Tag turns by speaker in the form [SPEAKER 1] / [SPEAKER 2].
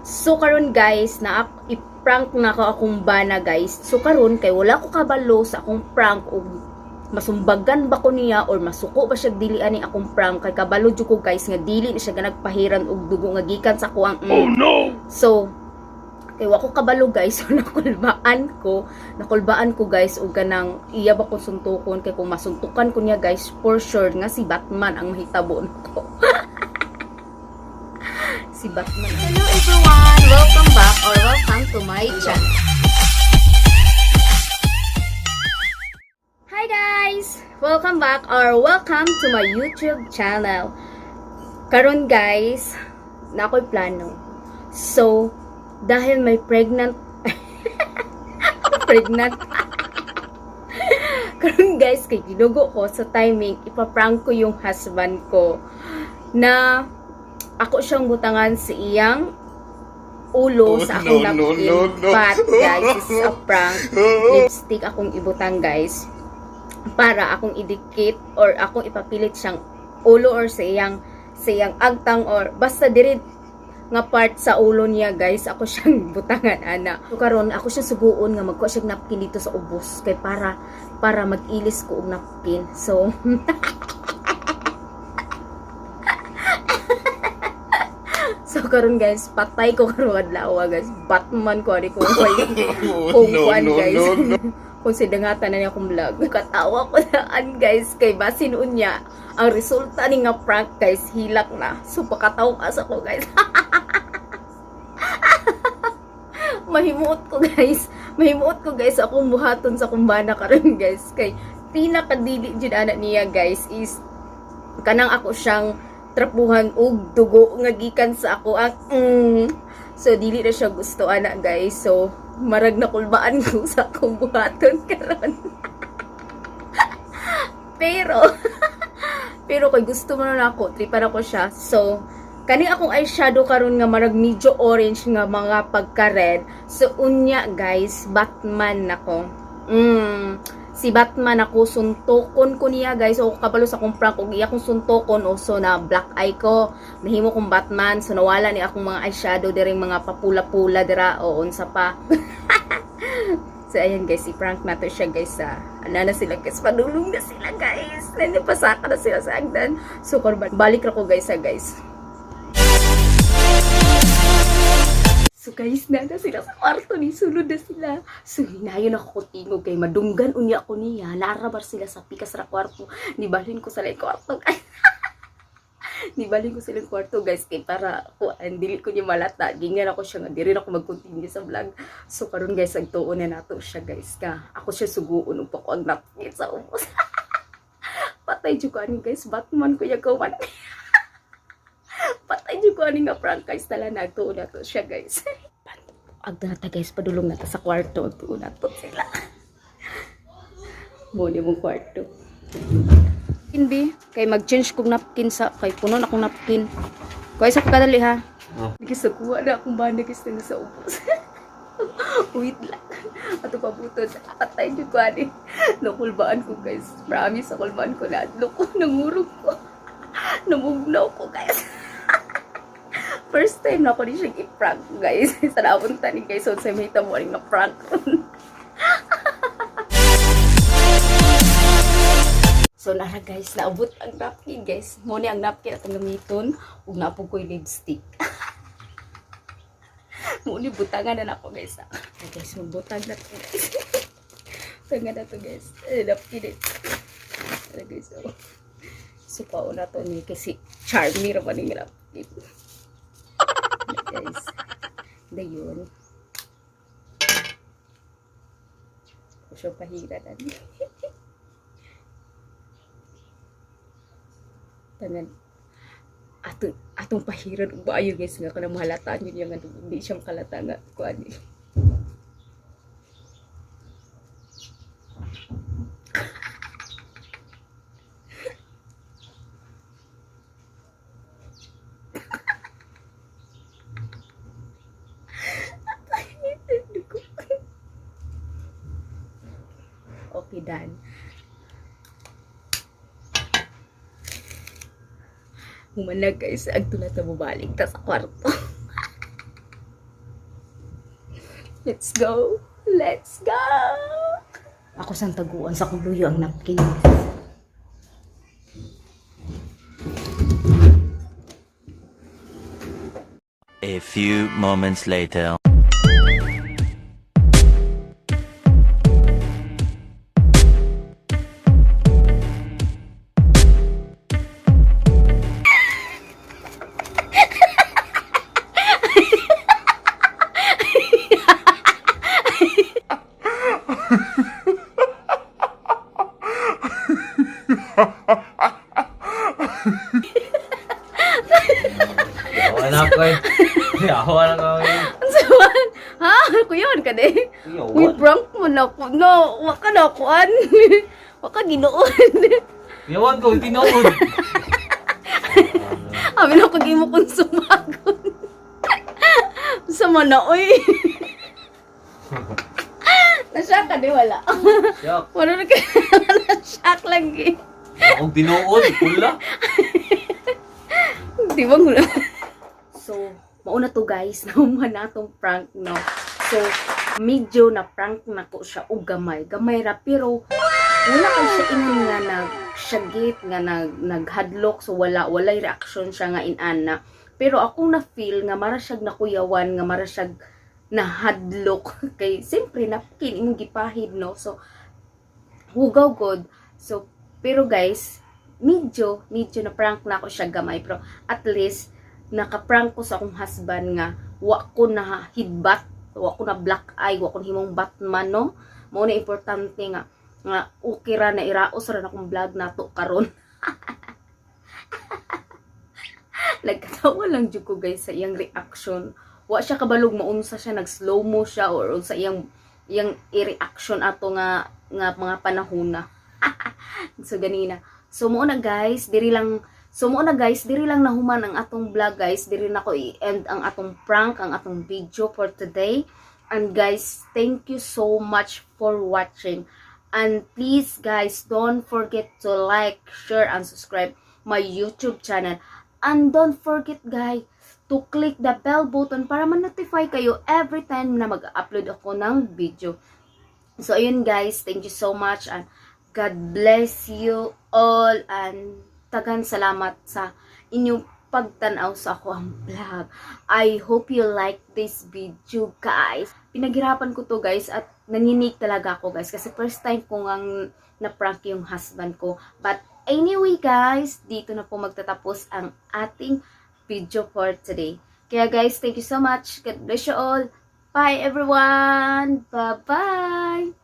[SPEAKER 1] So karon guys, na i-prank na ako akong bana guys. So karon kay wala ko kabalo sa akong prank o masumbagan ba ko niya or masuko ba siya dilian ni akong prank. Kay kabalo jud ko guys nga dili ni siya nagpahiran og dugo nga gikan sa kuang
[SPEAKER 2] Oh no.
[SPEAKER 1] So kay wa ko kabalo guys, so nakulbaan ko guys og kanang iya ba ko suntukon. Kay kung masuntukan ko niya guys, for sure nga si Batman ang mahitabo ko. Si Batman. Hello everyone! Welcome back or welcome to my channel. Hi guys! Welcome back or welcome to my YouTube channel. Karon guys, na ako'y plano. So, dahil may pregnant karon guys, kay ginugo ko sa timing, ipaprank ko yung husband ko na ako siyang butangan sa iyang ulo sa akong napkin. But guys, this is a prank. Lipstick akong ibutang guys para akong idikit or akong ipapilit siyang ulo or sa iyang agtang or basta diri nga part sa ulo niya guys, ako siyang butangan ana. So karon ako siya suguon nga magkuha siya napkin dito sa ubos kay para mag-ilis ko og napkin. So so karon guys, patay ko karon adlaw guys. Batman ko ani ko kung kuan guys. Kung sidangatan na niya akong vlog. Katawa ko naan guys kay basin unya ang resulta ni nga prank guys, hilak na. So pakataw asa ko guys. Mahimuot ko guys akong buhaton sa kumbana karon guys. Kay pinakadili jud ana niya guys is kanang ako siyang trapuhan og dugo nga gikan sa ako so dili na siya gusto ana guys. So marag na kulbaan ko sa akong buhaton karon. pero kay gusto mo na ako, tripan ako siya. So kani akong eyeshadow karon nga marag medyo orange nga mga pagka-red. So unya guys, Batman nako. Si Batman ako, suntukon ko niya guys. So kabalo sa akong prank og iya kong suntukon so na black eye ko. Nahimo kong Batman, so nawala ni akong mga eyeshadow diring mga papula-pula dira o unsa pa. So ayan guys, i-prank nato siya guys sa ana na sila guys, padulong na sila guys. Nanipasaka na sila sa agdan. So balik ra ko guys guys. So guys, nada sila sa kwarto ni, sulod na sila. So hinayon ako tingog kay madunggan unya ko niya, narabar sila sa pikas ra kwarto. Nibalhin ko sa kwarto guys. Nibalhin ko sa kwarto guys kay para dili ko niya malata. Gingan ako siya nga diri na ako mag-continue sa vlog. So karon guys, agtuon na nato siya guys ka. Ako siya suguon ug ako ang napkit sa ubos. Patay jud ko ani guys, Batman ko yagawan. Patay jud ko ani nga prank guys, tala nagtuon na to siya guys. Agda ta guys, padulong na ta sa kwarto, agtuon na to sila. Mo ni mong kwarto. Hindi kay mag-change kog napkin sa kay puno na akong napkin. Kuha sa kadali ha. Gusto kuha na akong banda guys na sa ubos. Wait lang. Ato pabuton. Patay jud ko ani. Nakulbaan ko guys. Promise nakulbaan ko na. Loko nangurog ko. Namugnaw ko guys. First time na ako ni siya i-prank guys. Sa napunta ni guys. So sa may tamo na prank ron. So nara guys, naabot ang napkin guys. Muna ang napkin at ang gamiton. Huwag na po ko yung lipstick. Muna butangan na ako guys. Okay guys, magbutang na to guys. Butangan na to guys. Napkin eh. Tara guys, oh. So pauna to ni kasi charmy raman yung napkin. Guys, dayon. So pahira na niya. Tangan atong pahiran ug baayo guys nga kana mahalataan yun nga hindi siya makalata nga kuan. Okay, done. Humanag guys, agtula ta mabalik ta sa kwarto. Let's go. Let's go. Ako sang taguan sa kuluyo ang napkin.
[SPEAKER 2] A few moments later.
[SPEAKER 3] Yawa na ako eh. Yawa na ako eh.
[SPEAKER 1] Saman, ha? Kuyon ka de. Uy, prank mo na ko. No, waka na kuan. Waka ginoon.
[SPEAKER 3] Yawan ko, tinood.
[SPEAKER 1] Amin ako gimo kong sumagon. Sama na, oy. Nasyak ka di, wala.
[SPEAKER 3] Yak.
[SPEAKER 1] Wala na ka. Nasyak lang eh.
[SPEAKER 3] Akong tinood, pula.
[SPEAKER 1] Di ba nga? So, mauna to guys, nauma na itong prank, no? So, medyo na prank na ko siya o gamay. Gamay ra, pero wala kay siya ingon nga nagsyagit, nga naghadlok, so walay reaction siya nga inana. Pero ako na feel nga mara siyag nakuyawan, nga mara siyag nahadlok. Kay, siyempre, napkin, imong gipahid, no? So, hugaw god. So, pero guys, medyo na prank na ako siya gamay, pero at least naka-prank ko sa akong husband nga wa ko na hidbat, wa ko na black eye, wa ko himong Batman, no? Mao na importante nga okay ra na iraos ra na akong vlog nato karon. Nagkatawa lang jud ko guys sa iyang reaction. Wa siya kabalog maunsa siya, nag-slow mo siya or sa iyang i-reaction ato nga mga panahona. So ganina. So mo na guys, diri lang nahuman ang atong vlog guys. Diri na ko i-end ang atong prank, ang atong video for today. And guys, thank you so much for watching. And please guys, don't forget to like, share, and subscribe my YouTube channel. And don't forget guys, to click the bell button para ma-notify kayo every time na mag-upload ako ng video. So ayun guys, thank you so much and God bless you all and tagan salamat sa inyong pagtanaw sa ako ang vlog. I hope you like this video guys. Pinaghirapan ko to guys at nanginig talaga ako guys kasi first time ko ngang na-prank yung husband ko. But anyway guys, dito na po magtatapos ang ating video for today. Kaya guys, thank you so much. God bless you all. Bye everyone. Bye-bye.